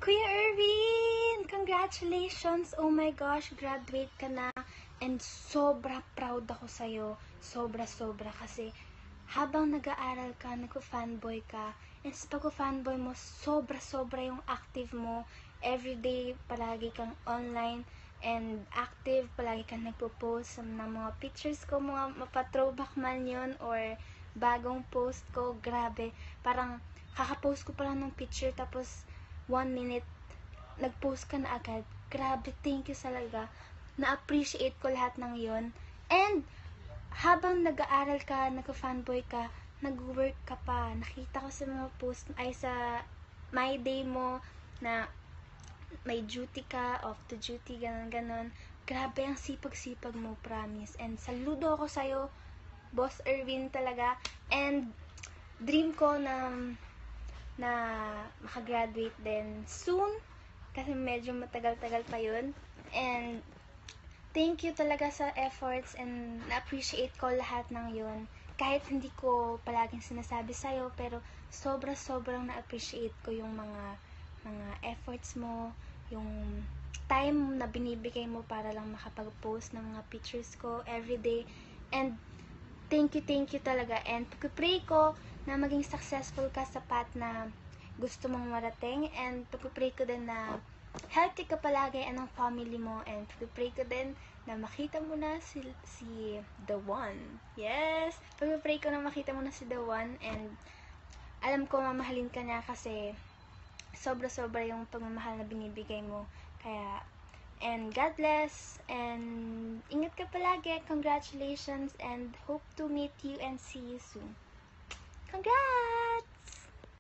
Kuya Erwin! Congratulations! Oh my gosh, graduate ka na. And sobra proud ako sa'yo. Sobra kasi habang nag-aaral ka, nagko-fanboy ka. And sa pagko-fanboy mo, sobra yung active mo. Everyday, palagi kang online and active. Palagi kang nagpo-post ng mga pictures ko, mga mapa-throwback man yun or bagong post ko. Grabe, parang kaka-post ko pa lang ng picture tapos 1 minute, nag-post ka na agad. Grabe, thank you talaga. Na-appreciate ko lahat ng yon. And, habang nag-aaral ka, nagka-fanboy ka, nag-work ka pa, nakita ko sa mga post, ay sa my day mo, na may duty ka, off to duty, ganon. Grabe, ang sipag-sipag mo, promise. And saludo ako sa'yo, Boss Erwin talaga. And, dream ko na makagraduate din soon kasi medyo matagal-tagal pa yun. And thank you talaga sa efforts and na-appreciate ko lahat ng yun. Kahit hindi ko palaging sinasabi sa'yo, pero sobrang na-appreciate ko yung mga efforts mo, yung time na binibigay mo para lang makapag-post ng mga pictures ko everyday. And thank you talaga. And pag-pray ko na maging successful ka sa path na gusto mong marating. And pag-pray ko din na healthy ka palagi anong family mo. And pag-pray ko din na makita mo na si the one. Yes! Pag-pray ko na makita mo na si the one. And alam ko mamahalin ka na kasi sobra yung pagmamahal na binibigay mo. Kaya, and God bless, and ingat ka palagi, congratulations, and hope to meet you and see you soon. Congrats!